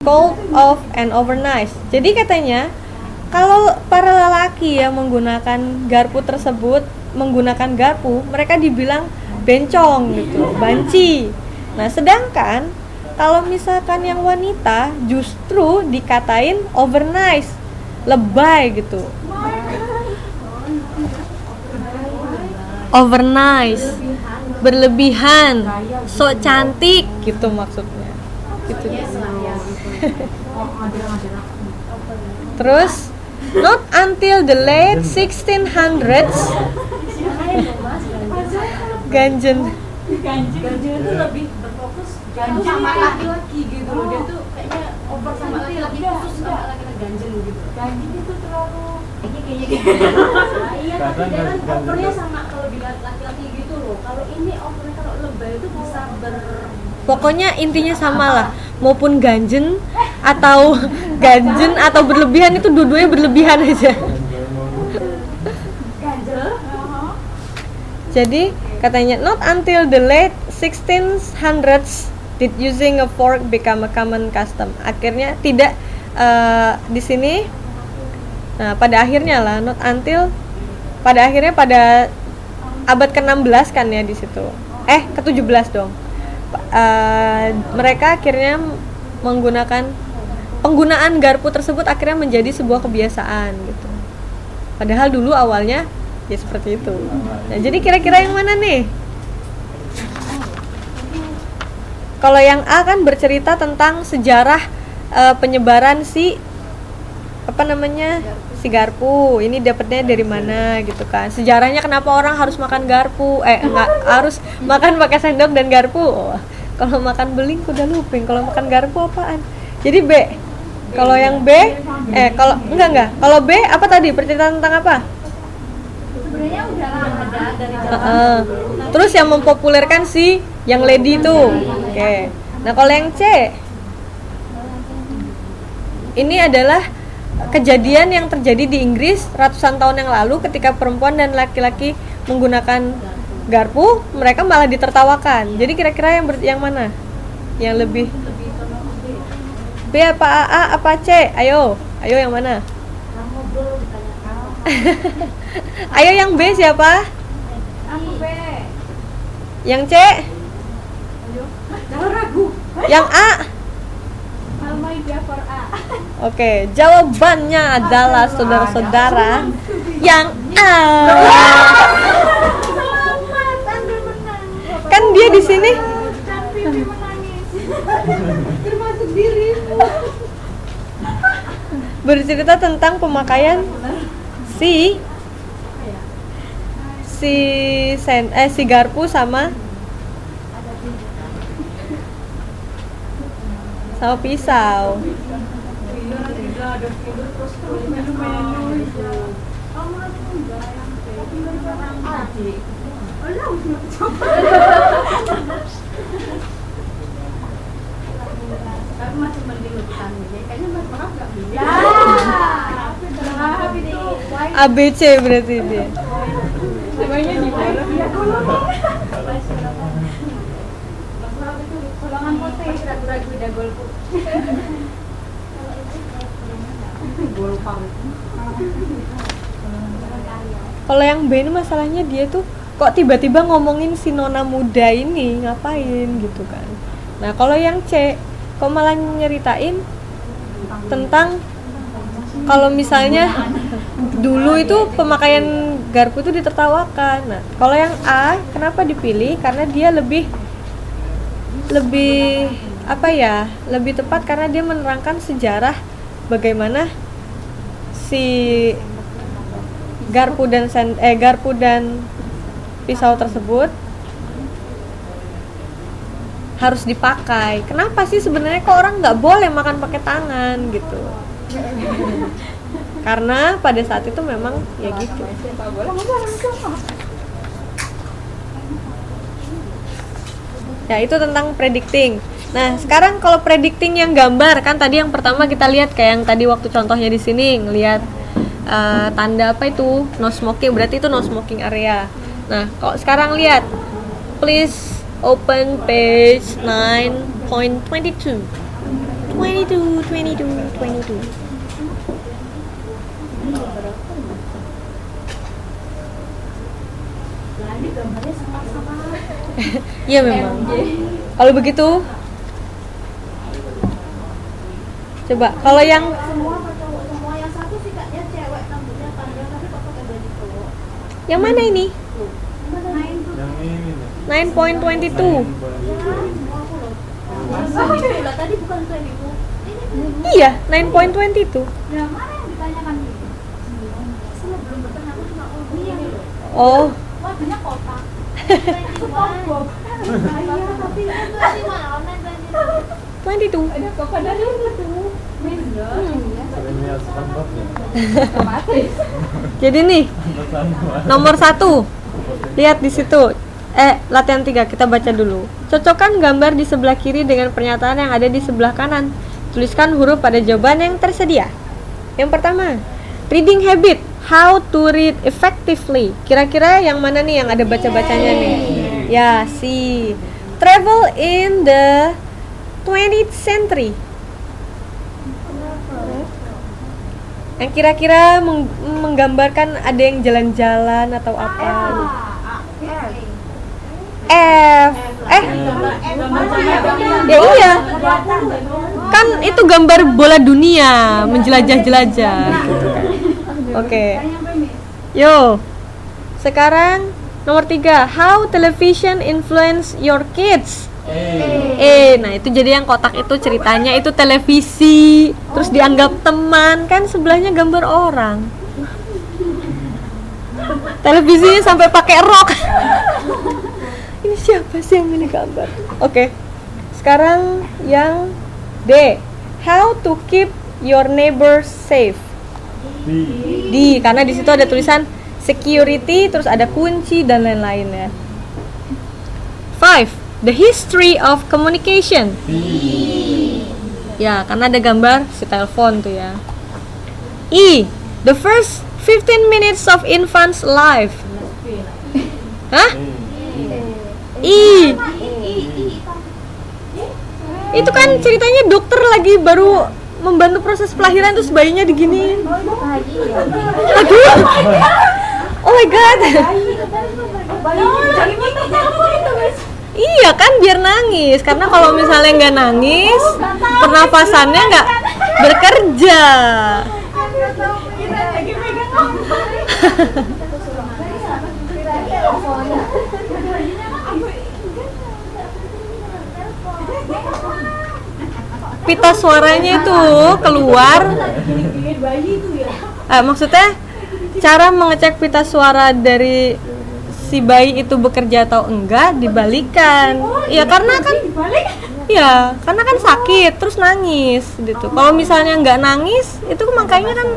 cold, off, and overnight. Jadi katanya kalau para lelaki yang menggunakan garpu tersebut menggunakan garpu, mereka dibilang bencong gitu, banci. Nah, sedangkan kalau misalkan yang wanita justru dikatain overnight, lebay gitu. Overnight, berlebihan, sok cantik gitu maksudnya. Gitu. Terus not until the late 1600s ganjen itu lebih berfokus sama laki-laki gitu loh. Dia tuh kayaknya over sama laki-laki, khusus sama laki-laki ganjen gitu. Ganjen itu terlalu kayaknya iya, tapi dia kan overnya sama kalau dilihat laki-laki gitu loh. Kalau ini overnya kalau lebay itu bisa pokoknya intinya sama lah, maupun ganjen atau berlebihan, itu dua-duanya berlebihan aja. Jadi katanya not until the late 1600s did using a fork become a common custom. Akhirnya tidak di sini. Nah, pada akhirnya lah not until pada abad ke-16 kan ya di situ. Ke-17 dong. Mereka akhirnya penggunaan garpu tersebut akhirnya menjadi sebuah kebiasaan gitu. Padahal dulu awalnya ya seperti itu. Nah, jadi kira-kira yang mana nih? Kalau yang A kan bercerita tentang sejarah penyebaran si garpu. Ini dapatnya dari mana gitu kan. Sejarahnya kenapa orang harus makan garpu? Enggak harus makan pakai sendok dan garpu. Kalau makan beling udah luping. Kalau makan garpu apaan? Jadi B. Kalau yang B kalau enggak. Kalau B apa tadi? Bercerita tentang apa? sebenarnya udah lama ada dari zaman Terus yang mempopulerkan si yang lady itu. Oke. Nah, kalau yang C ini adalah kejadian yang terjadi di Inggris ratusan tahun yang lalu ketika perempuan dan laki-laki menggunakan garpu, mereka malah ditertawakan. Jadi kira-kira yang mana? Yang lebih B apa A apa C? Ayo yang mana? Ayo yang B siapa? aku B. Yang C? Jangan ragu. Yang A? Almaida for A. Oke, jawabannya adalah saudara-saudara yang A. Selamat, Anda menang. Kan dia di sini Dan Bibi menangis. Termasuk dirimu. bercerita tentang pemakaian si garpu sama pisau. Masih mending lukisan ini. Kayaknya Mas Maaf gak bisa. ABC berarti dia. Semuanya di mana? Golongan putih. Ragu-ragu udah golpu. Kalau yang B ini masalahnya dia tuh kok tiba-tiba ngomongin si nona muda ini ngapain gitu kan. Nah, kalau yang C kok malah nyeritain tentang kalau misalnya dulu itu pemakaian garpu itu ditertawakan. Nah, kalau yang A kenapa dipilih? Karena dia lebih lebih tepat karena dia menerangkan sejarah bagaimana si garpu dan pisau tersebut harus dipakai. Kenapa sih sebenarnya kok orang nggak boleh makan pakai tangan gitu? Karena pada saat itu memang ya gitu. Ya, itu tentang predicting. Nah, sekarang kalau predicting yang gambar, kan tadi yang pertama kita lihat kayak yang tadi waktu contohnya di sini ngelihat tanda apa itu? No smoking, berarti itu no smoking area. Nah, kalau sekarang lihat, please open page 9.22. 22, 22, 22. Nah, ini gambarnya sama-sama. Iya memang. Kalau begitu, coba kalau yang Semua apa cowok semua? Yang satu sikapnya cewek, rambutnya panjang tapi kok pakai baju cowok. yang mana ini? Main tuh. Yang ini nih. 9.22. Lah tadi bukan 22. Iya, 9.22. Yang mana yang ditanyakan itu? Saya belum bertanya, aku cuma ini loh. Oh, Wajahnya kotak. SpongeBob. Iya, tapi itu sih mana online dan 22. ada kepada itu. Bener. Ini SpongeBob ya. Otomatis. Jadi nih, nomor 1. Lihat di situ. Latihan 3 kita baca dulu. Cocokkan gambar di sebelah kiri dengan pernyataan yang ada di sebelah kanan. Tuliskan huruf pada jawaban yang tersedia. Yang pertama, reading habit. How to read effectively. Kira-kira yang mana nih yang ada baca-bacanya nih? Ya, si. Travel in the 20th century. Yang kira-kira menggambarkan ada yang jalan-jalan atau apa? F. Ya iya. Kan itu gambar bola dunia menjelajah-jelajah gitu kan. Oke. Yo. Sekarang nomor 3, how television influence your kids. Nah itu jadi yang kotak itu ceritanya itu televisi, terus dianggap teman, kan sebelahnya gambar orang. Televisinya sampai pakai rok. Ini siapa sih yang ini gambar? Oke. Sekarang yang D, how to keep your neighbors safe. D, karena di situ ada tulisan security, terus ada kunci dan lain-lain ya. 5, the history of communication. Ya, karena ada gambar si telepon tuh ya. E, the first 15 minutes of infant's life. Hah? I. Itu kan ceritanya dokter lagi baru membantu proses pelahiran terus bayinya diginiin. Aduh. Oh my god. Iya kan biar nangis, karena kalau misalnya nggak nangis pernafasannya nggak bekerja. Pita suaranya itu keluar. Maksudnya cara mengecek pita suara dari si bayi itu bekerja atau enggak dibalikan. Iya karena kan iya, karena kan sakit terus nangis gitu. Kalau misalnya nggak nangis itu makanya kan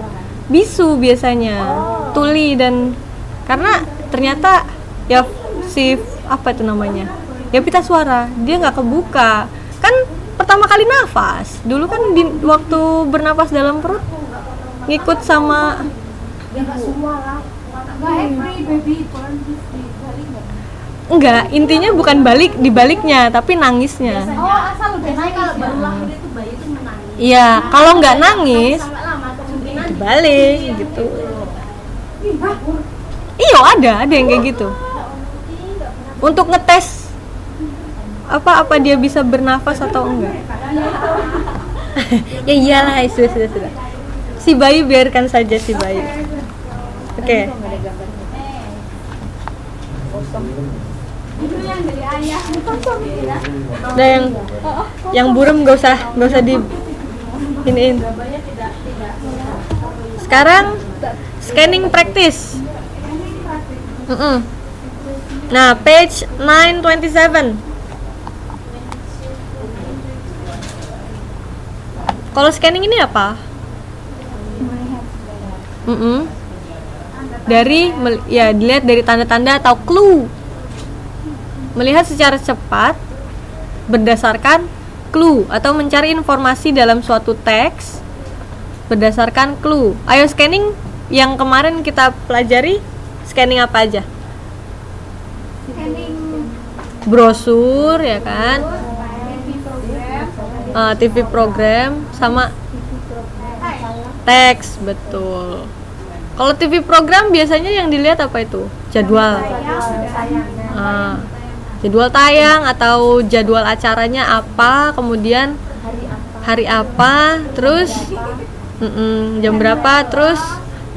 bisu biasanya, tuli, dan karena ternyata ya si apa itu namanya? Ya pita suara, dia nggak kebuka. Kan pertama kali nafas. Dulu kan waktu bernapas dalam perut ngikut sama enggak, intinya bukan balik dibaliknya tapi nangisnya. Oh, asal udah naik kalau baru lahir itu bayi itu menangis. Iya, kalau nggak nangis Sampai lama kemungkinan dibalik gitu. Iya, ada yang kayak gitu. Untuk ngetes apa dia bisa bernafas atau enggak. Ya iyalah, sudah. Si bayi biarkan saja si bayi. Oke. itu yang dari ayah kosong ya. Nah yang burem nggak usah di iniin. Sekarang scanning practice. Nah, page 927. Kalau scanning ini apa? Dilihat dari tanda-tanda atau clue. Melihat secara cepat berdasarkan clue atau mencari informasi dalam suatu teks berdasarkan clue. Ayo scanning yang kemarin kita pelajari, scanning apa aja? Scanning Brosur ya kan? TV program, TV program sama teks, betul. Kalau TV program biasanya yang dilihat apa itu? Jadwal. Jadwal tayang atau jadwal acaranya apa, kemudian hari apa, terus jam berapa, terus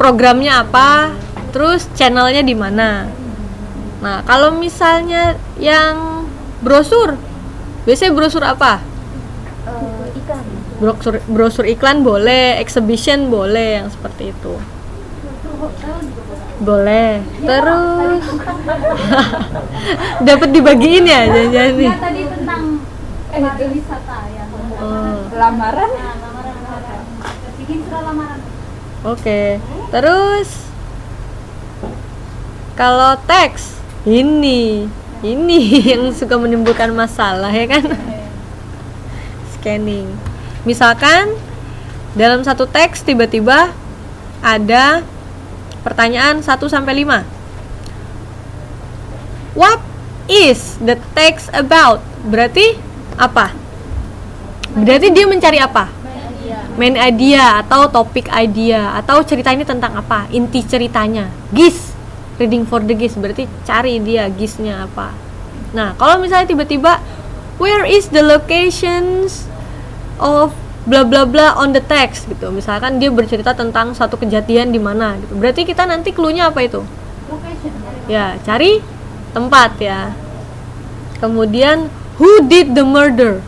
programnya apa, terus channelnya di mana. Nah, kalau misalnya yang brosur, biasanya brosur apa? Brosur iklan boleh, exhibition boleh, yang seperti itu. Boleh. Terus dapat dibagiin ya jangan-jangan nih. Tadi tentang itu wisata ya. Lamaran. Bikin surat lamaran. Oke. Terus kalau teks ini yang suka menimbulkan masalah ya kan? Scanning. Misalkan dalam satu teks tiba-tiba ada pertanyaan 1 sampai 5. What is the text about? Berarti apa? Berarti dia mencari apa? Main idea atau topik idea atau cerita ini tentang apa? Inti ceritanya. GIS. Reading for the GIS, berarti cari dia GIS-nya apa. Nah, kalau misalnya tiba-tiba where is the locations of bla bla bla on the text gitu. Misalkan dia bercerita tentang satu kejadian di mana gitu. Berarti kita nanti clue-nya apa itu? Location. Ya, cari tempat ya. Kemudian who did the murder?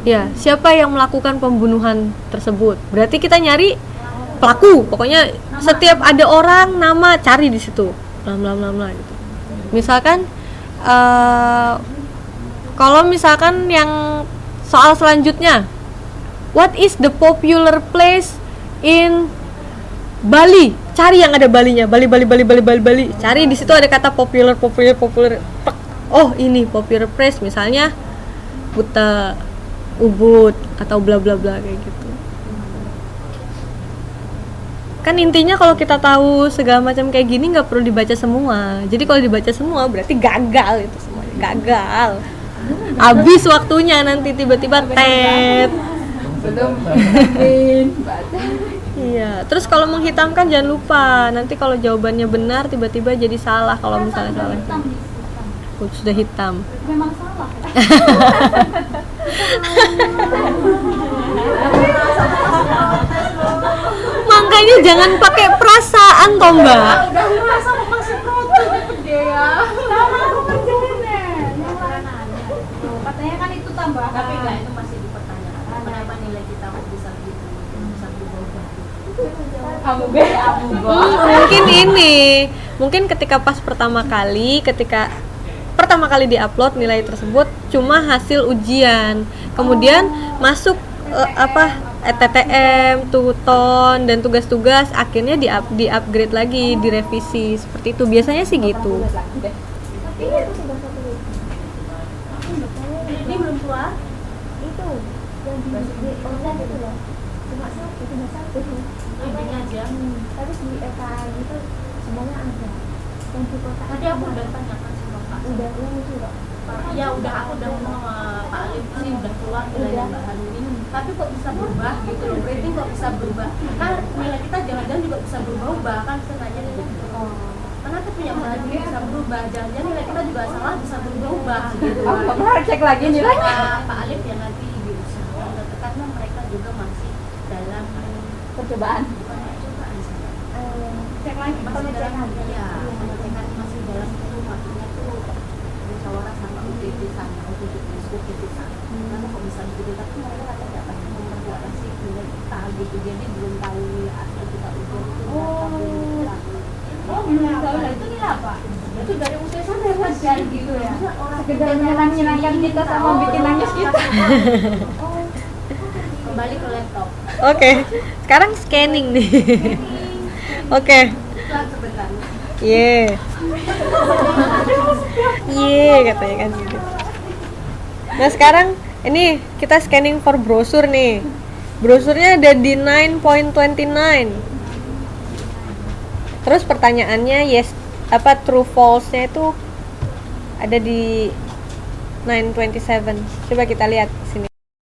Ya, siapa yang melakukan pembunuhan tersebut? Berarti kita nyari pelaku. Pokoknya setiap ada orang nama cari di situ. Bla gitu. Misalkan kalau misalkan yang soal selanjutnya, what is the popular place in Bali? Cari yang ada Balinya. Bali. Cari di situ ada kata popular. Oh, ini popular place misalnya Kuta, Ubud atau bla bla bla kayak gitu. Kan intinya kalau kita tahu segala macam kayak gini nggak perlu dibaca semua. Jadi kalau dibaca semua berarti gagal itu semuanya. Gagal. Habis waktunya nanti tiba-tiba tet. Belum. Iya. Terus kalau menghitamkan jangan lupa. Nanti kalau jawabannya benar tiba-tiba jadi salah kalau misalnya salah. Sudah hitam. Memang salah. Makanya jangan pakai perasaan toh Mbak. Udah merasa masih protes gede ya. Sama aku kerjain yang lain. Katanya kan itu tambahan. Tapi enggak, itu masih dipertanyakan. Kenapa nilai kita kok bisa gitu? Bisa berubah. Mungkin mungkin ketika pas pertama kali diupload nilai tersebut cuma hasil ujian, kemudian masuk TTM, Tuton dan tugas-tugas akhirnya di-upgrade lagi, direvisi seperti itu. Biasanya sih gitu. Ini belum keluar? Itu yang di online itu loh, cuma satu Intinya aja. tapi di FKM itu semuanya ada yang di kota. Tadi aku udah tanyakan sama Pak. Udah itu loh. Ya udah, aku udah ngomong sama Pak Alif sih udah keluar nilainya Mbak Hanuni. Tapi kok bisa berubah gitu loh, rating kok bisa berubah. Kan nilai kita jangan-jangan juga bisa berubah kan, saya nanya gitu. Kenapa punya Mbak Hanuni bisa berubah? Jangan-jangan nilai kita juga salah bisa berubah gitu. Oh, kamu harus cek lagi nilainya. Pak Alif yang nanti diusahakan karena mereka juga masih dalam Percobaan. percobaan sih. Cek lagi. Masih dalam pengecekan, masih dalam itu maksudnya tuh musyawarah sama UTT sana, UTT sana. Karena kalau misalnya gitu, tapi mereka katanya nggak pernah memperkuatasi nilai kita gitu, jadi belum tahu nilai asli kita ujian itu belum tahu. Nah itu nilai apa? Itu dari UTT sana belajar gitu ya. Sekedar menyenangkan kita sama bikin nangis kita. Kembali ke laptop. Oke. Sekarang scanning nih. Oke. Sebentar. Katanya kan gitu. Nah sekarang ini kita scanning for brosur nih. Brosurnya ada di 9.29. Terus pertanyaannya true false-nya itu ada di 9:27. Coba kita lihat sini.